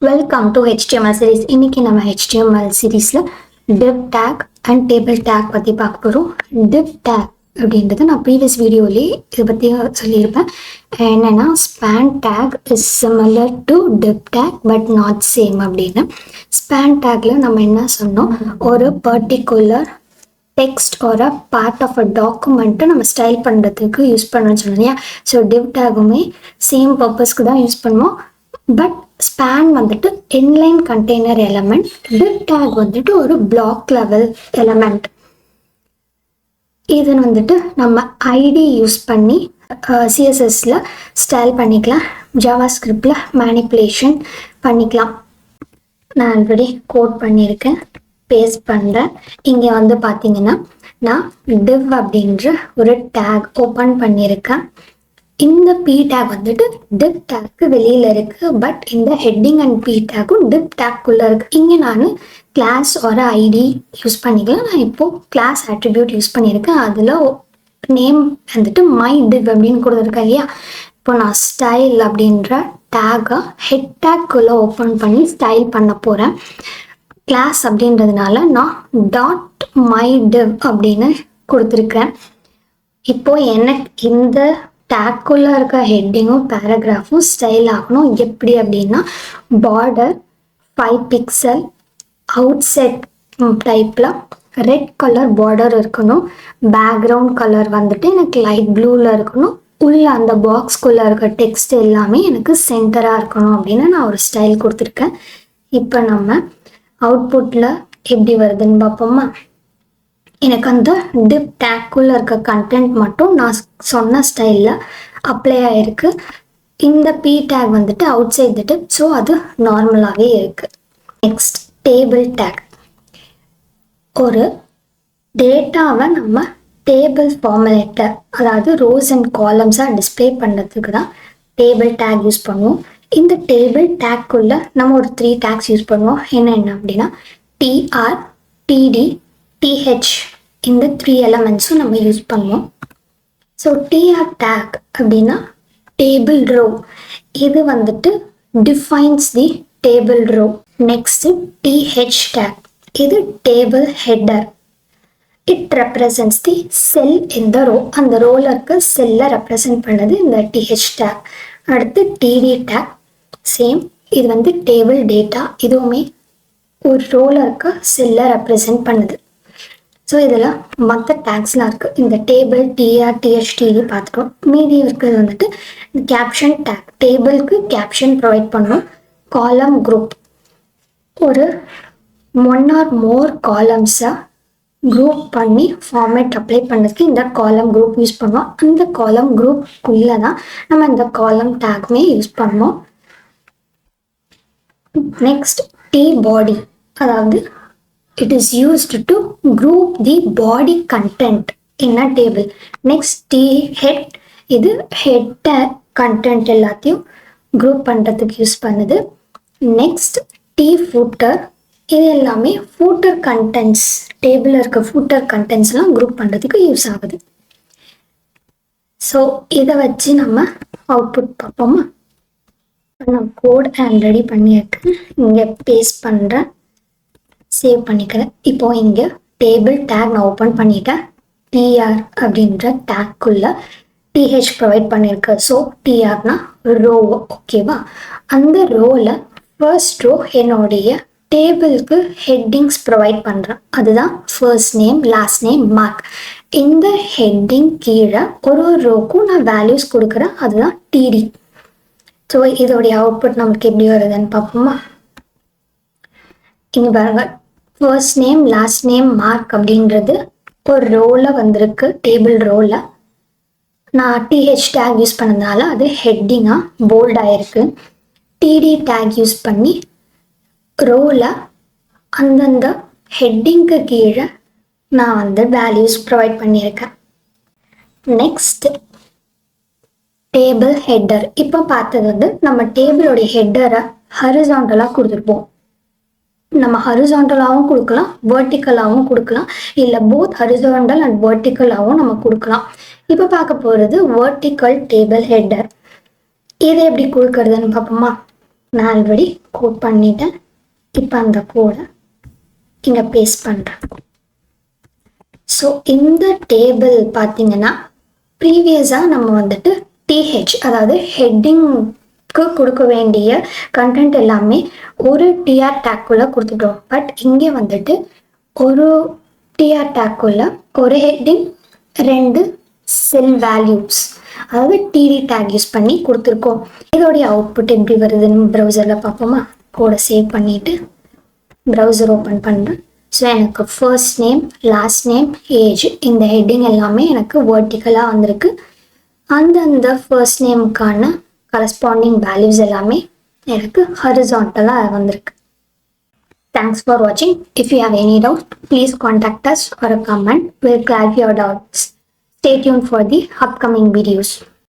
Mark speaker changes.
Speaker 1: Welcome to HTML series. இன்னைக்கு நம்ம HTML seriesல div tag and table tag பத்தி பார்க்க போறோம். Div tag அப்படின்றது நான் previous வீடியோலயே இதை பத்தி சொல்லியிருப்பேன். என்னன்னா span tag is similar to div tag but not same அப்படின்னு. Span tagல நம்ம என்ன சொன்னோம், ஒரு particular text or a part of a document நம்ம ஸ்டைல் பண்ணுறதுக்கு யூஸ் பண்ணுறோன்னு சொன்னோம். ஸோ div tagமே சேம் பர்பஸ்க்கு தான் யூஸ் பண்ணுவோம். பட் ஸ்பேன் வந்துட்டு inline container element, div tag வந்துட்டு ஒரு பிளாக் லெவல் எலமெண்ட். இது வந்துட்டு நம்ம ஐடி யூஸ் பண்ணி சிஎஸ்எஸ்ல ஸ்டைல் பண்ணிக்கலாம், ஜாவா ஸ்கிரிப்டில் மேனிப்புலேஷன் பண்ணிக்கலாம். நான் ஆல்ரெடி கோட் பண்ணியிருக்கேன், பேஸ்ட் பண்ணுறேன். இங்கே வந்து பார்த்தீங்கன்னா நான் div அப்படின்ற ஒரு டேக் ஓப்பன் பண்ணியிருக்கேன். இந்த p tag வந்துட்டு div tagக்கு வெளியில் இருக்குது. பட் இந்த ஹெட்டிங் அண்ட் p tagக்கும் div tagக்குள்ளே இருக்குது. இங்கே நான் கிளாஸ் ஒரு ஐடி யூஸ் பண்ணிக்கலாம். நான் இப்போது கிளாஸ் அட்ரிபியூட் யூஸ் பண்ணியிருக்கேன். அதில் நேம் வந்துட்டு மை div அப்படின்னு கொடுத்துருக்கேன் இல்லையா. இப்போ நான் ஸ்டைல் அப்படின்ற டேகை ஹெட் டேக்குள்ளே ஓப்பன் பண்ணி ஸ்டைல் பண்ண போகிறேன். கிளாஸ் அப்படின்றதுனால நான் டாட் மை div அப்படின்னு கொடுத்துருக்கேன். இப்போது எனக்கு இந்த டேக்குள்ளே இருக்க ஹெட்டிங்கும் பேராகிராஃபும் ஸ்டைல் ஆகணும். எப்படி அப்படின்னா பார்டர் 5 பிக்சல் அவுட் செட் டைப்பில் ரெட் கலர் பார்டர் இருக்கணும். பேக்ரவுண்ட் கலர் வந்துட்டு எனக்கு லைட் ப்ளூவில் இருக்கணும். உள்ள அந்த பாக்ஸ்குள்ளே இருக்க டெக்ஸ்ட் எல்லாமே எனக்கு சென்டராக இருக்கணும் அப்படின்னு நான் ஒரு ஸ்டைல் கொடுத்துருக்கேன். இப்போ நம்ம அவுட்புட்டில் எப்படி வருதுன்னு பார்ப்போமா. எனக்கு அந்த div tagக்குள்ளே இருக்க கண்டென்ட் மட்டும் நான் சொன்ன ஸ்டைலில் அப்ளை ஆகிருக்கு. இந்த p tag வந்துட்டு outside the div, so அது நார்மலாகவே இருக்குது. Next table tag. ஒரு டேட்டாவை நம்ம டேபிள் ஃபார்மேட்டர், அதாவது ரோஸ் அண்ட் காலம்ஸாக டிஸ்பிளே பண்ணுறதுக்கு தான் டேபிள் டேக் யூஸ் பண்ணுவோம். இந்த டேபிள் டேக்குள்ளே நம்ம ஒரு 3 tags யூஸ் பண்ணுவோம். என்னென்ன அப்படின்னா tr, td, th, இந்த 3 எலமெண்ட்ஸும் நம்ம யூஸ் பண்ணுவோம். ஸோ tr டேக் அப்படின்னா டேபிள் ரோ, இது வந்துட்டு defines the table row. Next th tag, இது table header, it represents the cell இந்த ரோ, அந்த ரோல இருக்க செல்லை ரெப்ரசன்ட் பண்ணது இந்த th டேக். அடுத்து td டேக், சேம், இது வந்து டேபிள் டேட்டா, இதுவுமே ஒரு ரோல இருக்க செல்லை ரெப்ரசன்ட் பண்ணுது. ஸோ இதில் மற்ற டேக்ஸ்லாம் இருக்குது. இந்த டேபிள் tr th td பார்த்துட்டோம். மீதி இருக்கிறது வந்துட்டு கேப்ஷன் டேக், டேபிளுக்கு கேப்ஷன் ப்ரொவைட் பண்ணோம். காலம் குரூப், ஒரு 1 or more காலம்ஸை குரூப் பண்ணி ஃபார்மேட் அப்ளை பண்ணதுக்கு இந்த காலம் குரூப் யூஸ் பண்ணுவோம். அந்த காலம் குரூப்புக்குள்ளே தான் நம்ம இந்த காலம் டேக்குமே யூஸ் பண்ணுவோம். நெக்ஸ்ட் பாடி, அதாவது it is used to group the body content in a table. Next head, இது head content எல்லாத்தையும் group பண்ணுறதுக்கு யூஸ் பண்ணுது. நெக்ஸ்ட் footer, இது எல்லாமே footer contents, டேபிளில் இருக்க footer contents-லாம் group பண்ணுறதுக்கு யூஸ் ஆகுது. ஸோ இதை வச்சு நம்ம அவுட்புட் பார்ப்போமா. நான் கோட் ஆல்ரெடி பண்ணியிருக்கேன், இங்கே பேஸ்ட் பண்ணுறேன், சேவ் பண்ணிக்கிறேன். இப்போ இங்கே டேபிள் டேக் நான் ஓப்பன் பண்ணிட்டேன். tr அப்படின்ற டேக்குள்ள th ப்ரொவைட் பண்ணியிருக்கேன். ஸோ trனா ரோ, ஓகேவா. அந்த ரோவில் ஃபர்ஸ்ட் ரோ என்னுடைய டேபிளுக்கு ஹெட்டிங்ஸ் ப்ரொவைட் பண்ணுறேன். அதுதான் first name, last name, mark. இந்த ஹெட்டிங் கீழே ஒரு ரோக்கும் நான் வேல்யூஸ் கொடுக்குறேன், அதுதான் td. ஸோ இதோடைய அவுட்புட் நமக்கு எப்படி வருதுன்னு பார்ப்போமா. இங்கே பாருங்க, first name, last name, mark அப்படின்றது ஒரு ரோவில் வந்திருக்கு, டேபிள் ரோவில். நான் th டேக் யூஸ் பண்ணதுனால அது ஹெட்டிங்காக போல்ட் ஆகிருக்கு. td டேக் யூஸ் பண்ணி ரோவில் அந்தந்த ஹெட்டிங்க்கு கீழே நான் வந்து வேல்யூஸ் ப்ரொவைட் பண்ணியிருக்கேன். Next table header. இப்போ பார்த்தது வந்து நம்ம டேபிளோடைய ஹெட்டரை ஹரிசாண்டலாக கொடுத்துருப்போம். நம்ம ஹரிசாண்டலாகவும் கொடுக்கலாம், வெர்டிக்கலாகவும் கொடுக்கலாம், இல்லை போத் ஹரிசாண்டல் அண்ட் வெர்டிக்கலாகவும் நம்ம கொடுக்கலாம். இப்போ பார்க்க போகிறது வெர்டிக்கல் டேபிள் ஹெட்டர். இதை எப்படி கொடுக்கறதுன்னு பார்ப்போமா. நான் ஆல்ரெடி கோட் பண்ணிட்டேன். இப்போ அந்த கோடை இங்கே பேஸ்ட் பண்ணுறேன். ஸோ இந்த டேபிள் பார்த்தீங்கன்னா ப்ரீவியஸாக நம்ம வந்துட்டு டிஹெச் அதாவது ஹெட்டிங்க்கு கொடுக்க வேண்டிய கண்டென்ட் எல்லாமே ஒரு டிஆர் டேக்குள்ளே கொடுத்துட்டோம். பட் இங்கே வந்துட்டு ஒரு டிஆர் டேக்குள்ள ஒரு ஹெட்டிங் 2 செல் வேல்யூஸ் அதாவது டிடி டேக் யூஸ் பண்ணி கொடுத்துருக்கோம். இதோடைய அவுட்புட் எப்படி வருதுன்னு ப்ரௌசரில் பார்ப்போமா? கோடை சேவ் பண்ணிவிட்டு ப்ரௌசர் ஓப்பன் பண்ணுறேன். ஸோ எனக்கு first name, last name, age இந்த ஹெட்டிங் எல்லாமே எனக்கு வேர்ட்டிக்கலாக வந்திருக்கு. அந்தந்த ஃபர்ஸ்ட் நேமுக்கான கரஸ்பாண்டிங் வேல்யூஸ் எல்லாமே எனக்கு ஹரிசான்டலாக வந்திருக்கு. தேங்க்ஸ் ஃபார் வாட்சிங். If you have any doubt please contact as or a comment. We'll clarify your doubts. Stay tuned for the upcoming videos.